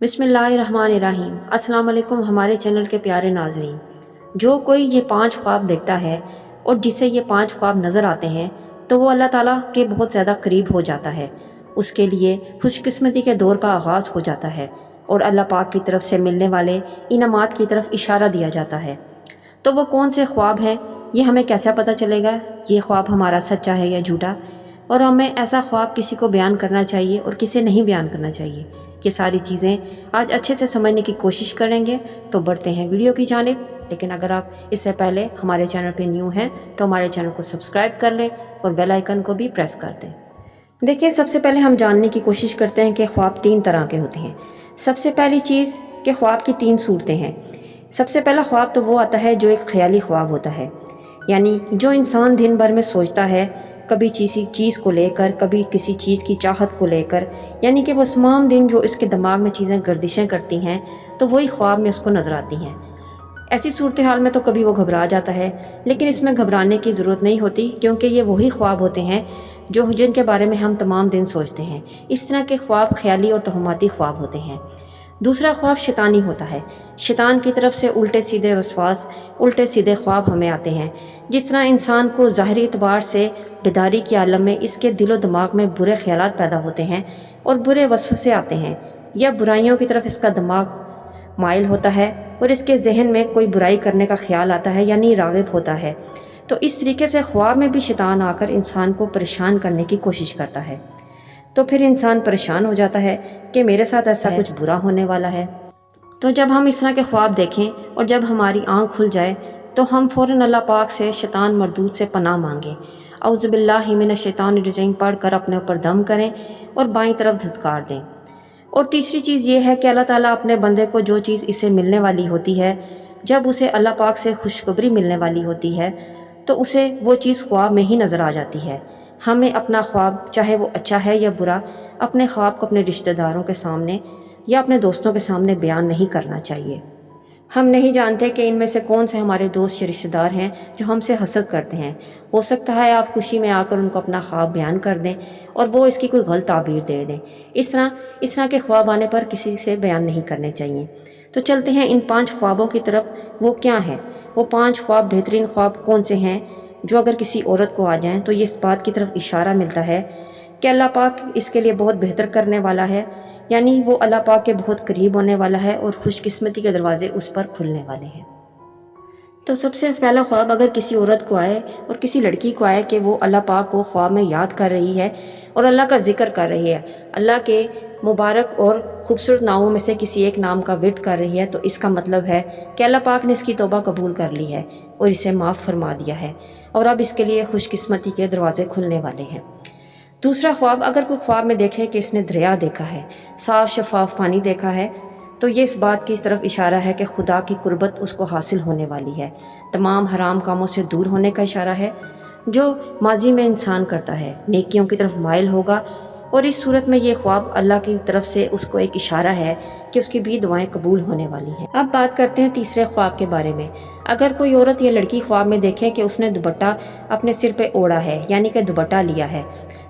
بسم اللہ الرحمن الرحیم۔ السلام علیکم ہمارے چینل کے پیارے ناظرین۔ جو کوئی یہ 5 خواب دیکھتا ہے اور جسے یہ 5 خواب نظر آتے ہیں تو وہ اللہ تعالیٰ کے بہت زیادہ قریب ہو جاتا ہے، اس کے لیے خوش قسمتی کے دور کا آغاز ہو جاتا ہے اور اللہ پاک کی طرف سے ملنے والے انعامات کی طرف اشارہ دیا جاتا ہے۔ تو وہ کون سے خواب ہیں، یہ ہمیں کیسا پتہ چلے گا یہ خواب ہمارا سچا ہے یا جھوٹا، اور ہمیں ایسا خواب کسی کو بیان کرنا چاہیے اور کسے نہیں بیان کرنا چاہیے، یہ ساری چیزیں آج اچھے سے سمجھنے کی کوشش کریں گے۔ تو بڑھتے ہیں ویڈیو کی جانب، لیکن اگر آپ اس سے پہلے ہمارے چینل پہ نیو ہیں تو ہمارے چینل کو سبسکرائب کر لیں اور بیل آئیکن کو بھی پریس کر دیں۔ دیکھیں، سب سے پہلے ہم جاننے کی کوشش کرتے ہیں کہ خواب 3 طرح کے ہوتے ہیں۔ سب سے پہلی چیز کہ خواب کی 3 صورتیں ہیں۔ سب سے پہلا خواب تو وہ آتا ہے جو ایک خیالی خواب ہوتا ہے، یعنی جو انسان دن بھر میں سوچتا ہے، کبھی کسی چیز کو لے کر، کبھی کسی چیز کی چاہت کو لے کر، یعنی کہ وہ تمام دن جو اس کے دماغ میں چیزیں گردشیں کرتی ہیں تو وہی خواب میں اس کو نظر آتی ہیں۔ ایسی صورتحال میں تو کبھی وہ گھبرا جاتا ہے، لیکن اس میں گھبرانے کی ضرورت نہیں ہوتی، کیونکہ یہ وہی خواب ہوتے ہیں جن کے بارے میں ہم تمام دن سوچتے ہیں۔ اس طرح کے خواب خیالی اور توہماتی خواب ہوتے ہیں۔ دوسرا خواب شیطانی ہوتا ہے۔ شیطان کی طرف سے الٹے سیدھے وسواس، الٹے سیدھے خواب ہمیں آتے ہیں، جس طرح انسان کو ظاہری اعتبار سے بیداری کے عالم میں اس کے دل و دماغ میں برے خیالات پیدا ہوتے ہیں اور برے وسوسے آتے ہیں، یا برائیوں کی طرف اس کا دماغ مائل ہوتا ہے اور اس کے ذہن میں کوئی برائی کرنے کا خیال آتا ہے، یعنی راغب ہوتا ہے۔ تو اس طریقے سے خواب میں بھی شیطان آ کر انسان کو پریشان کرنے کی کوشش کرتا ہے، تو پھر انسان پریشان ہو جاتا ہے کہ میرے ساتھ ایسا کچھ برا ہونے والا ہے۔ تو جب ہم اس طرح کے خواب دیکھیں اور جب ہماری آنکھ کھل جائے تو ہم فوراً اللہ پاک سے شیطان مردود سے پناہ مانگیں، اعوذ باللہ من الشیطان الرجیم پڑھ کر اپنے اوپر دم کریں اور بائیں طرف دھتکار دیں۔ اور تیسری چیز یہ ہے کہ اللہ تعالیٰ اپنے بندے کو جو چیز اسے ملنے والی ہوتی ہے، جب اسے اللہ پاک سے خوشخبری ملنے والی ہوتی ہے تو اسے وہ چیز خواب میں ہی نظر آ جاتی ہے۔ ہمیں اپنا خواب، چاہے وہ اچھا ہے یا برا، اپنے خواب کو اپنے رشتہ داروں کے سامنے یا اپنے دوستوں کے سامنے بیان نہیں کرنا چاہیے۔ ہم نہیں جانتے کہ ان میں سے کون سے ہمارے دوست یا رشتہ دار ہیں جو ہم سے حسد کرتے ہیں۔ ہو سکتا ہے آپ خوشی میں آ کر ان کو اپنا خواب بیان کر دیں اور وہ اس کی کوئی غلط تعبیر دے دیں۔ اس طرح کے خواب آنے پر کسی سے بیان نہیں کرنے چاہیے۔ تو چلتے ہیں ان 5 خوابوں کی طرف۔ وہ کیا ہیں؟ وہ 5 خواب، بہترین خواب کون سے ہیں جو اگر کسی عورت کو آ جائیں تو یہ اس بات کی طرف اشارہ ملتا ہے کہ اللہ پاک اس کے لیے بہت بہتر کرنے والا ہے، یعنی وہ اللہ پاک کے بہت قریب ہونے والا ہے اور خوش قسمتی کے دروازے اس پر کھلنے والے ہیں۔ تو سب سے پہلا خواب اگر کسی عورت کو آئے اور کسی لڑکی کو آئے کہ وہ اللہ پاک کو خواب میں یاد کر رہی ہے اور اللہ کا ذکر کر رہی ہے، اللہ کے مبارک اور خوبصورت ناموں میں سے کسی ایک نام کا ورد کر رہی ہے، تو اس کا مطلب ہے کہ اللہ پاک نے اس کی توبہ قبول کر لی ہے اور اسے معاف فرما دیا ہے اور اب اس کے لیے خوش قسمتی کے دروازے کھلنے والے ہیں۔ دوسرا خواب، اگر کوئی خواب میں دیکھے کہ اس نے دریا دیکھا ہے، صاف شفاف پانی دیکھا ہے، تو یہ اس بات کی طرف اشارہ ہے کہ خدا کی قربت اس کو حاصل ہونے والی ہے، تمام حرام کاموں سے دور ہونے کا اشارہ ہے جو ماضی میں انسان کرتا ہے، نیکیوں کی طرف مائل ہوگا، اور اس صورت میں یہ خواب اللہ کی طرف سے اس کو ایک اشارہ ہے کہ اس کی بھی دعائیں قبول ہونے والی ہیں۔ اب بات کرتے ہیں تیسرے خواب کے بارے میں۔ اگر کوئی عورت یا لڑکی خواب میں دیکھے کہ اس نے دوپٹہ اپنے سر پہ اوڑھا ہے، یعنی کہ دوپٹہ لیا ہے،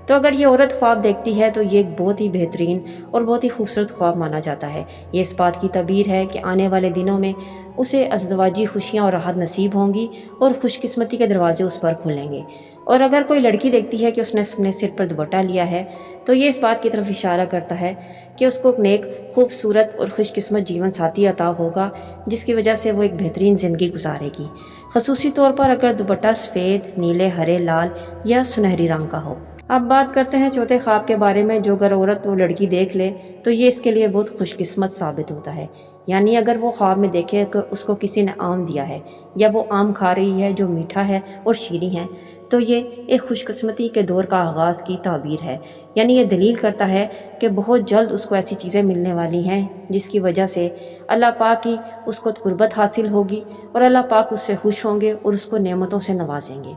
تو اگر یہ عورت خواب دیکھتی ہے تو یہ ایک بہت ہی بہترین اور بہت ہی خوبصورت خواب مانا جاتا ہے۔ یہ اس بات کی تعبیر ہے کہ آنے والے دنوں میں اسے ازدواجی خوشیاں اور راحت نصیب ہوں گی اور خوش قسمتی کے دروازے اس پر کھلیں گے۔ اور اگر کوئی لڑکی دیکھتی ہے کہ اس نے اپنے سر پر دوپٹہ لیا ہے تو یہ اس بات کی طرف اشارہ کرتا ہے کہ اس کو ایک نیک، خوبصورت اور خوش قسمت جیون ساتھی عطا ہوگا، جس کی وجہ سے وہ ایک بہترین زندگی گزارے گی، خصوصی طور پر اگر دوپٹہ سفید، نیلے، ہرے، لال یا سنہری رنگ کا ہو۔ اب بات کرتے ہیں چوتھے خواب کے بارے میں، جو اگر عورت وہ لڑکی دیکھ لے تو یہ اس کے لیے بہت خوش قسمت ثابت ہوتا ہے، یعنی اگر وہ خواب میں دیکھے کہ اس کو کسی نے آم دیا ہے یا وہ آم کھا رہی ہے جو میٹھا ہے اور شیریں ہے، تو یہ ایک خوش قسمتی کے دور کا آغاز کی تعبیر ہے، یعنی یہ دلیل کرتا ہے کہ بہت جلد اس کو ایسی چیزیں ملنے والی ہیں جس کی وجہ سے اللہ پاک کی اس کو قربت حاصل ہوگی اور اللہ پاک اس سے خوش ہوں گے اور اس کو نعمتوں سے نوازیں گے۔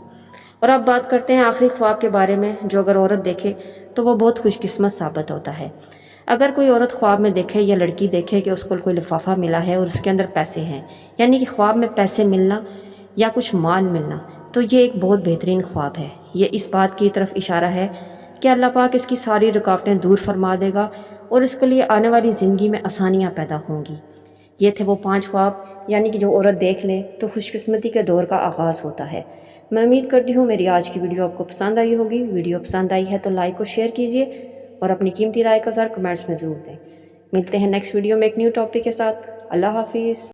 اور اب بات کرتے ہیں آخری خواب کے بارے میں، جو اگر عورت دیکھے تو وہ بہت خوش قسمت ثابت ہوتا ہے۔ اگر کوئی عورت خواب میں دیکھے یا لڑکی دیکھے کہ اس کو کوئی لفافہ ملا ہے اور اس کے اندر پیسے ہیں، یعنی کہ خواب میں پیسے ملنا یا کچھ مال ملنا، تو یہ ایک بہت بہترین خواب ہے۔ یہ اس بات کی طرف اشارہ ہے کہ اللہ پاک اس کی ساری رکاوٹیں دور فرما دے گا اور اس کے لیے آنے والی زندگی میں آسانیاں پیدا ہوں گی۔ یہ تھے وہ 5 خواب، یعنی کہ جو عورت دیکھ لے تو خوش قسمتی کے دور کا آغاز ہوتا ہے۔ میں امید کرتی ہوں میری آج کی ویڈیو آپ کو پسند آئی ہوگی۔ ویڈیو پسند آئی ہے تو لائک اور شیئر کیجیے اور اپنی قیمتی رائے کا اظہار کمنٹس میں ضرور دیں۔ ملتے ہیں نیکسٹ ویڈیو میں ایک نیو ٹاپک کے ساتھ۔ اللہ حافظ۔